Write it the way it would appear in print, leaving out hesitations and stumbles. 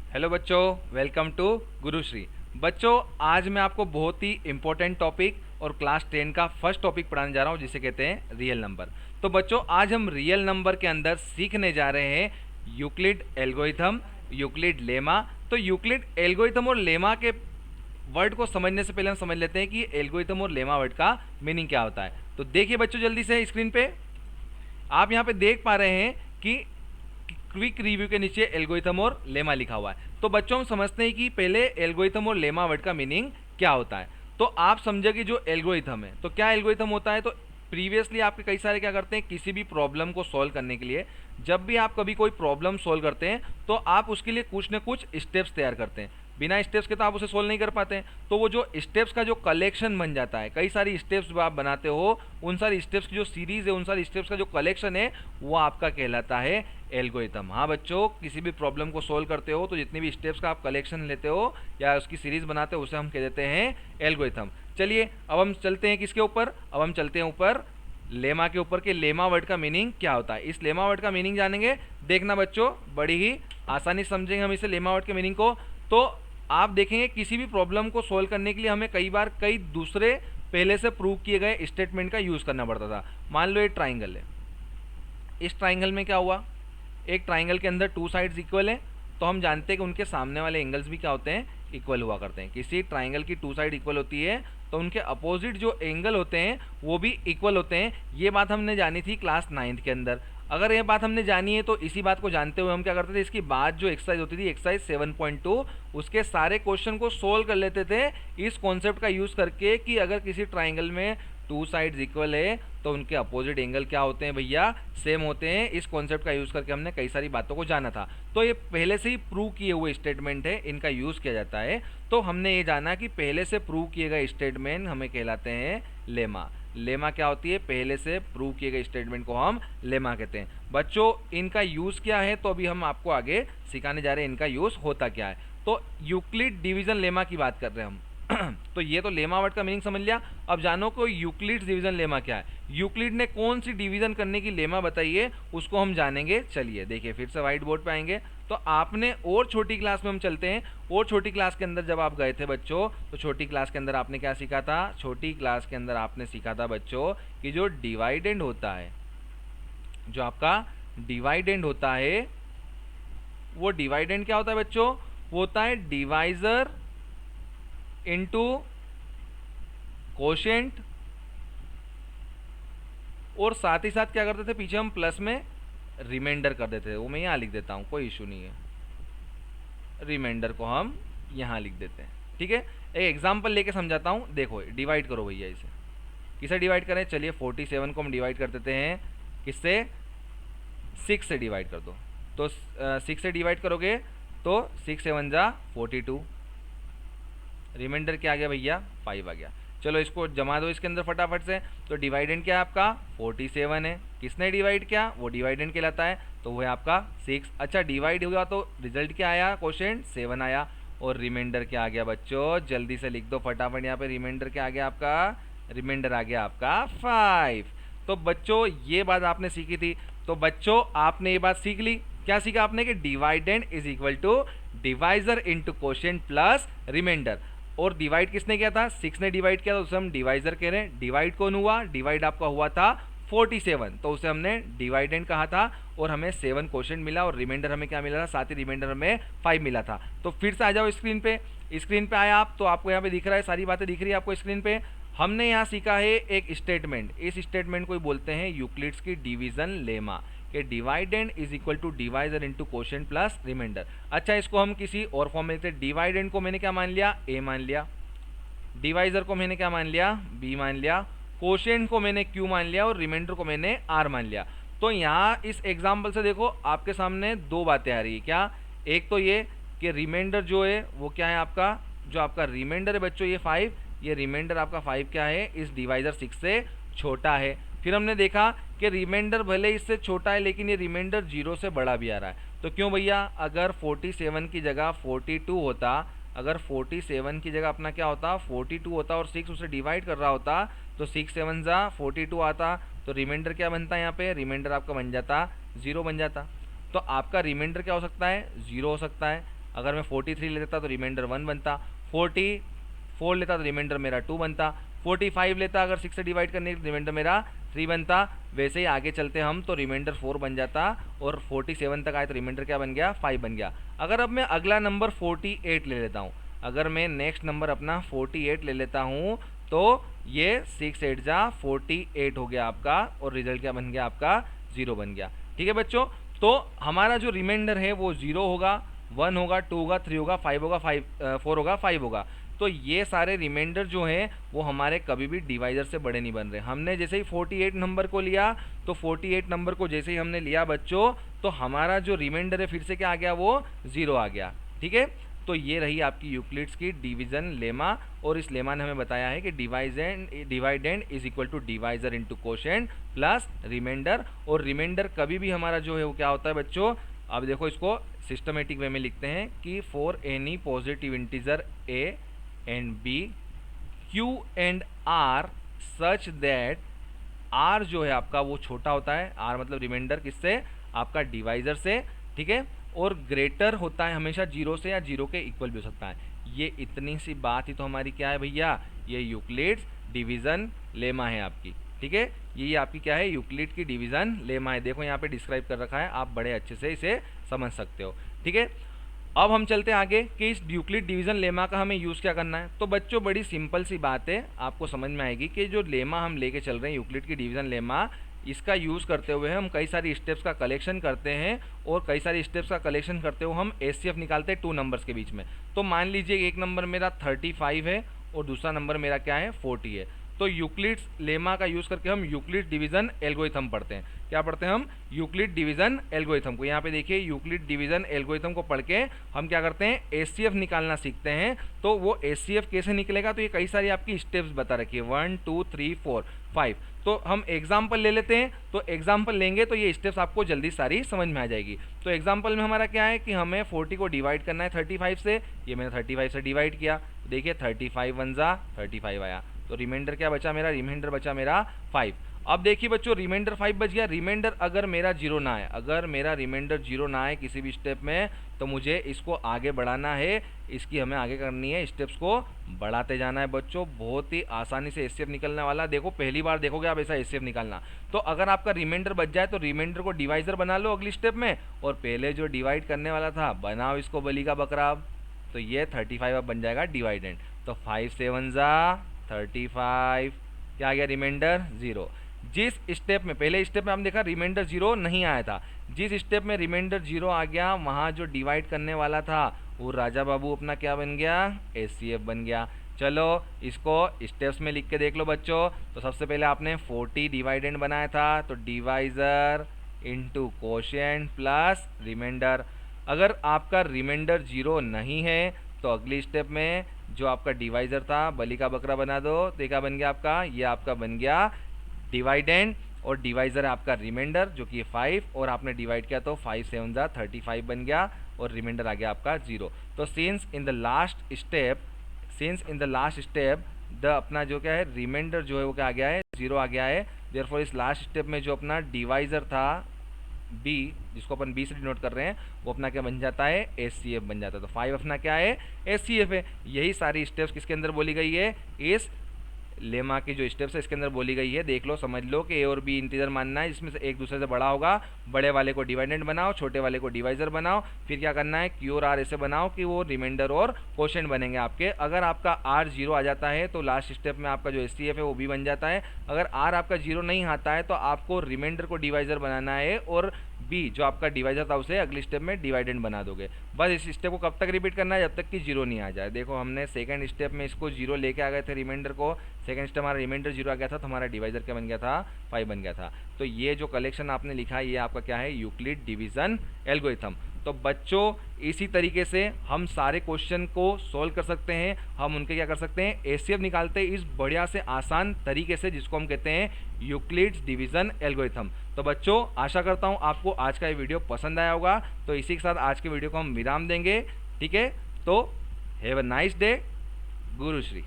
Hello बच्चों, welcome to Gurushree. बच्चों, आज मैं आपको बहुत ही इम्पोर्टेंट टॉपिक और क्लास 10 का फर्स्ट टॉपिक पढ़ाने जा रहा हूँ, जिसे कहते हैं रियल नंबर। तो बच्चों, आज हम रियल नंबर के अंदर सीखने जा रहे हैं यूक्लिड एल्गोरिथम, यूक्लिड लेमा। तो यूक्लिड एल्गोरिथम और लेमा के वर्ड को समझने से पहले हम समझ लेते हैं कि एल्गोरिथम और लेमा वर्ड का मीनिंग क्या होता है। तो देखिए बच्चों, जल्दी से स्क्रीन पे आप यहाँ पे देख पा रहे हैं कि क्विक रिव्यू के नीचे एल्गोरिथम और लेमा लिखा हुआ है। तो बच्चों, हम समझते हैं कि पहले एल्गोरिथम और लेमा वर्ड का मीनिंग क्या होता है। तो आप समझे कि जो एल्गोरिथम है, तो क्या एल्गोरिथम होता है। तो प्रीवियसली आपके कई सारे क्या करते हैं, किसी भी प्रॉब्लम को सॉल्व करने के लिए जब भी आप कभी कोई प्रॉब्लम सॉल्व करते हैं तो आप उसके लिए कुछ ना कुछ स्टेप्स तैयार करते हैं। बिना स्टेप्स के तो आप उसे सोल्व नहीं कर पाते हैं। तो वो जो स्टेप्स का जो कलेक्शन बन जाता है, कई सारी स्टेप्स जो आप बनाते हो, उन सारी स्टेप्स की जो सीरीज़ है, उन सारी स्टेप्स का जो कलेक्शन है, वो आपका कहलाता है एल्गोरिथम। हाँ बच्चों, किसी भी प्रॉब्लम को सोल्व करते हो तो जितनी भी स्टेप्स का आप कलेक्शन लेते हो या उसकी सीरीज़ बनाते हो, उसे हम कह देते हैं एल्गोरिथम। चलिए अब हम चलते हैं किसके ऊपर, अब हम चलते हैं ऊपर लेमा के ऊपर के लेमा वर्ड का मीनिंग क्या होता है। इस लेमा वर्ड का मीनिंग जानेंगे। देखना बच्चों, बड़ी ही आसानी से समझेंगे हम इसे लेमा वर्ड के मीनिंग को। तो आप देखेंगे किसी भी प्रॉब्लम को सोल्व करने के लिए हमें कई बार कई दूसरे पहले से प्रूव किए गए स्टेटमेंट का यूज़ करना पड़ता था। मान लो ये ट्राइंगल है, इस ट्राइंगल में क्या हुआ, एक ट्राइंगल के अंदर टू साइड्स इक्वल है, तो हम जानते हैं कि उनके सामने वाले एंगल्स भी क्या होते हैं, इक्वल हुआ करते हैं। किसी ट्राइंगल की टू साइड इक्वल होती है तो उनके अपोजिट जो एंगल होते हैं वो भी इक्वल होते हैं। ये बात हमने जानी थी क्लास 9th के अंदर। अगर ये बात हमने जानी है तो इसी बात को जानते हुए हम क्या करते थे, इसकी बाद जो एक्सरसाइज होती थी एक्सरसाइज 7.2, उसके सारे क्वेश्चन को सोल्व कर लेते थे इस कॉन्सेप्ट का यूज़ करके कि अगर किसी ट्राइंगल में टू साइड्स इक्वल है तो उनके अपोजिट एंगल क्या होते हैं भैया, सेम होते हैं। इस कॉन्सेप्ट का यूज़ करके हमने कई सारी बातों को जाना था। तो ये पहले से ही प्रूव किए हुए स्टेटमेंट है, इनका यूज़ किया जाता है। तो हमने ये जाना कि पहले से प्रूव किए गए स्टेटमेंट हमें कहलाते हैं लेमा। लेमा क्या होती है, पहले से प्रूव किए गए स्टेटमेंट को हम लेमा कहते हैं। बच्चों, इनका यूज़ क्या है तो अभी हम आपको आगे सिखाने जा रहे हैं इनका यूज़ होता क्या है। तो यूक्लिड डिवीज़न लेमा की बात कर रहे हैं हम। तो ये तो लेमा वर्ड का मीनिंग समझ लिया। अब जानो को यूक्लिड डिवीजन लेमा क्या है। यूक्लिड ने कौन सी डिवीजन करने की लेमा बताई है, उसको हम जानेंगे। चलिए देखिए, फिर से व्हाइट बोर्ड पे आएंगे। तो आपने और छोटी क्लास में हम चलते हैं। और छोटी क्लास के अंदर जब आप गए थे बच्चों, तो छोटी क्लास के अंदर आपने क्या सीखा था, छोटी क्लास के अंदर आपने सीखा था बच्चों कि जो डिवाइडेंड होता है, जो आपका डिवाइडेंड होता है, वो डिवाइडेंड क्या होता है बच्चों, वो होता है डिवाइजर इनटू कोशेंट। और साथ ही साथ क्या करते थे, पीछे हम प्लस में रिमाइंडर कर देते थे। वो मैं यहाँ लिख देता हूँ, कोई इशू नहीं है, रिमाइंडर को हम यहाँ लिख देते हैं। ठीक है, एक एग्जांपल लेके समझाता हूँ। देखो, डिवाइड करो भैया इसे। किसे डिवाइड करें, चलिए 47 को हम डिवाइड कर देते हैं किससे, 6 से डिवाइड कर दो। तो 6 से डिवाइड करोगे तो 6 7 जा 42, रिमाइंडर क्या आ गया भैया, 5 आ गया। चलो इसको जमा दो इसके अंदर फटाफट से। तो डिवाइडेंड क्या है आपका, 47 है। किसने डिवाइड किया, वो डिवाइडेंड कहलाता है, तो वो है आपका 6। अच्छा, डिवाइड हुआ तो रिजल्ट क्या आया, क्वोशिएंट 7 आया। और रिमाइंडर क्या आ गया बच्चों, जल्दी से लिख दो फटाफट यहाँ पे। रिमाइंडर क्या आ गया आपका, रिमाइंडर आ गया आपका 5। तो बच्चों, ये बात आपने सीखी थी। तो बच्चों, आपने ये बात सीख ली। क्या सीखा आपने कि dividend is equal to divisor into quotient plus remainder. और डिवाइड किसने किया था, 6 ने डिवाइड किया, तो उसे हम डिवाइजर कह रहे हैं। डिवाइड कौन हुआ, डिवाइड आपका हुआ था 47, तो उसे हमने डिवाइडेंड कहा था। और हमें 7 क्वोशिएंट मिला और रिमाइंडर हमें क्या मिला था, साथ ही रिमाइंडर हमें 5 मिला था। तो फिर से आ जाओ स्क्रीन पे। स्क्रीन पे आया आप, तो आपको यहाँ पे दिख रहा है, सारी बातें दिख रही है आपको स्क्रीन पे। हमने यहाँ सीखा है एक स्टेटमेंट, इस स्टेटमेंट को बोलते हैं यूक्लिड्स की डिवीजन लेमा, कि dividend is equal to divisor into quotient plus remainder. अच्छा, इसको हम किसी और फॉर्म में लिखते हैं। डिवाइडेंड को मैंने क्या मान लिया, ए मान लिया। डिवाइजर को मैंने क्या मान लिया, बी मान लिया। क्वोशिएंट को मैंने क्यू मान लिया और रिमाइंडर को मैंने आर मान लिया। तो यहाँ इस एग्जाम्पल से देखो आपके सामने दो बातें आ रही है। क्या, एक तो ये कि रिमाइंडर जो है वो क्या है आपका, जो आपका रिमाइंडर है बच्चों ये 5, ये रिमाइंडर आपका 5 क्या है, इस डिवाइजर 6 से छोटा है। फिर हमने देखा कि रिमाइंडर भले इससे छोटा है लेकिन ये रिमाइंडर 0 से बड़ा भी आ रहा है। तो क्यों भैया, अगर 47 की जगह 42 होता, अगर 47 की जगह अपना क्या होता, 42 होता और 6 उसे डिवाइड कर रहा होता, तो 6 7 जा 42 आता, तो रिमाइंडर क्या बनता है यहाँ पे, रिमाइंडर आपका बन जाता 0 बन जाता। तो आपका रिमाइंडर क्या हो सकता है, 0 हो सकता है। अगर मैं 43 लेता तो रिमाइंडर 1 बनता, 44 लेता तो रिमाइंडर मेरा 2 बनता, 45 लेता अगर 6 से डिवाइड करने के रिमाइंडर मेरा 3 बनता। वैसे ही आगे चलते हम तो रिमाइंडर 4 बन जाता, और 47 तक आए तो रिमाइंडर क्या बन गया, 5 बन गया। अगर अब मैं अगला नंबर 48 ले लेता हूँ, अगर मैं नेक्स्ट नंबर अपना 48 ले लेता हूँ, तो ये 6 8 जा 48 हो गया आपका, और रिजल्ट क्या बन गया आपका, 0 बन गया। ठीक है बच्चों, तो हमारा जो रिमाइंडर है वो 0 होगा, 1 होगा, 2 होगा, 3 होगा, 5 होगा, 4 होगा, 5 होगा। तो ये सारे रिमाइंडर जो हैं वो हमारे कभी भी डिवाइजर से बड़े नहीं बन रहे। हमने जैसे ही 48 नंबर को लिया, तो 48 नंबर को जैसे ही हमने लिया बच्चों, तो हमारा जो रिमाइंडर है फिर से क्या आ गया, वो 0 आ गया। ठीक है, तो ये रही आपकी यूक्लिड्स की डिवीजन लेमा, और इस लेमा ने हमें बताया है कि dividend is equal to divisor into quotient plus remainder. और रिमाइंडर कभी भी हमारा जो है वो क्या होता है बच्चों, अब देखो इसको सिस्टमेटिक वे में लिखते हैं कि for any positive integer a and b q and r such that r जो है आपका वो छोटा होता है, आर मतलब रिमाइंडर किससे, आपका डिवाइजर से। ठीक है, और ग्रेटर होता है हमेशा 0 से, या 0 के इक्वल भी हो सकता है। ये इतनी सी बात ही तो हमारी क्या है भैया, ये यूक्लिड्स डिवीज़न लेमा है आपकी। ठीक है, ये आपकी क्या है, यूक्लिड की डिवीज़न लेमा है। देखो यहाँ पे डिस्क्राइब कर रखा है, आप बड़े अच्छे से इसे समझ सकते हो। ठीक है, अब हम चलते हैं आगे कि इस यूक्लिड डिवीज़न लेमा का हमें यूज़ क्या करना है। तो बच्चों बड़ी सिंपल सी बात है, आपको समझ में आएगी कि जो लेमा हम लेके चल रहे हैं यूक्लिड की डिवीज़न लेमा, इसका यूज़ करते हुए हम कई सारी स्टेप्स का कलेक्शन करते हैं, और कई सारी स्टेप्स का कलेक्शन करते हुए हम एचसीएफ निकालते हैं 2 नंबर्स के बीच में। तो मान लीजिए एक नंबर मेरा 35 है और दूसरा नंबर मेरा क्या है, 40 है। तो यूक्लिड्स लेमा का यूज़ करके हम यूक्लिड डिवीज़न एल्गोरिथम पढ़ते हैं। क्या पढ़ते हैं हम, यूक्लिड डिवीज़न एल्गोरिथम को। यहाँ पे देखिए यूक्लिड डिवीज़न एल्गोरिथम को पढ़ के हम क्या करते हैं, एचसीएफ निकालना सीखते हैं। तो वो एचसीएफ कैसे निकलेगा, तो ये कई सारी आपकी स्टेप्स बता रखी है, 1 2 3 4 5। तो हम एग्जाम्पल ले लेते हैं, तो एग्जाम्पल लेंगे तो ये स्टेप्स आपको जल्दी सारी समझ में आ जाएगी। तो एग्जाम्पल में हमारा क्या है कि हमें 40 को डिवाइड करना है 35 से। ये मैंने 35 से डिवाइड किया, देखिए 35 1 जा 35 आया, तो रिमाइंडर क्या बचा मेरा, रिमाइंडर बचा मेरा 5। अब देखिए बच्चों रिमाइंडर 5 बच गया। रिमाइंडर अगर मेरा 0 ना आए, अगर मेरा रिमाइंडर 0 ना आए किसी भी स्टेप में, तो मुझे इसको आगे बढ़ाना है, इसकी हमें आगे करनी है, स्टेप्स को बढ़ाते जाना है बच्चों। बहुत ही आसानी से एचसीएफ निकलने वाला, देखो पहली बार देखोगे आप ऐसा एचसीएफ निकालना। तो अगर आपका रिमाइंडर बच जाए तो रिमाइंडर को डिवाइजर बना लो अगली स्टेप में, और पहले जो डिवाइड करने वाला था बनाओ इसको बली का बकरा। तो ये 35 अब बन जाएगा डिवाइडेंड। तो 5 7 जा 35, क्या आ गया रिमाइंडर 0। जिस स्टेप में, पहले स्टेप में हमने देखा रिमाइंडर 0 नहीं आया था, जिस स्टेप में रिमाइंडर 0 आ गया वहाँ जो डिवाइड करने वाला था वो राजा बाबू अपना क्या बन गया, एचसीएफ बन गया। चलो इसको स्टेप्स में लिख के देख लो बच्चों। तो सबसे पहले आपने 40 डिवाइडेंड बनाया था, तो divisor into quotient plus remainder. अगर आपका रिमाइंडर 0 नहीं है तो अगली स्टेप में जो आपका डिवाइजर था बली का बकरा बना दो। तो क्या बन गया आपका, ये आपका बन गया डिवाइडेंड, और डिवाइजर है आपका रिमाइंडर जो कि 5, और आपने डिवाइड किया तो 5 7 जा 35 बन गया, और रिमाइंडर आ गया आपका 0। तो since in the last step the अपना जो क्या है रिमाइंडर जो है वो क्या आ गया है, 0 आ गया है। देयरफॉर इस लास्ट स्टेप में जो अपना डिवाइजर था b, जिसको अपन b से डिनोट कर रहे हैं, वो अपना क्या बन जाता है, एचसीएफ बन जाता है। तो 5 अपना क्या है, एचसीएफ है। यही सारी स्टेप्स किसके अंदर बोली गई है, इस लेमा की जो स्टेप्स है इसके अंदर बोली गई है। देख लो समझ लो कि ए और बी इंटीजर मानना है, इसमें से एक दूसरे से बड़ा होगा, बड़े वाले को डिवाइडेंड बनाओ, छोटे वाले को डिवाइजर बनाओ। फिर क्या करना है, क्यू और आर ऐसे बनाओ कि वो रिमाइंडर और कोशेंट बनेंगे आपके। अगर आपका आर 0 आ जाता है तो लास्ट स्टेप में आपका जो एचसीएफ है वो भी बन जाता है। अगर आर आपका 0 नहीं आता है तो आपको रिमाइंडर को डिवाइजर बनाना है, और बी जो आपका डिवाइजर था उसे अगली स्टेप में डिवाइडेंड बना दोगे। बस इस स्टेप को कब तक रिपीट करना है, जब तक कि 0 नहीं आ जाए। देखो हमने सेकंड स्टेप में इसको 0 लेके आ गए थे रिमाइंडर को, सेकंड स्टेप हमारा रिमाइंडर 0 आ गया था तो हमारा डिवाइजर क्या बन गया था, 5 बन गया था। तो ये जो कलेक्शन आपने लिखा है ये आपका क्या है, यूक्लिड डिवीजन एल्गोरिथम। तो बच्चों इसी तरीके से हम सारे क्वेश्चन को सॉल्व कर सकते हैं, हम उनके क्या कर सकते हैं, एचसीएफ निकालते हैं इस बढ़िया से आसान तरीके से जिसको हम कहते हैं यूक्लिड्स डिवीजन एल्गोरिथम। तो बच्चों आशा करता हूँ आपको आज का ये वीडियो पसंद आया होगा। तो इसी के साथ आज के वीडियो को हम विराम देंगे, ठीक है। तो have a nice day, Gurushree.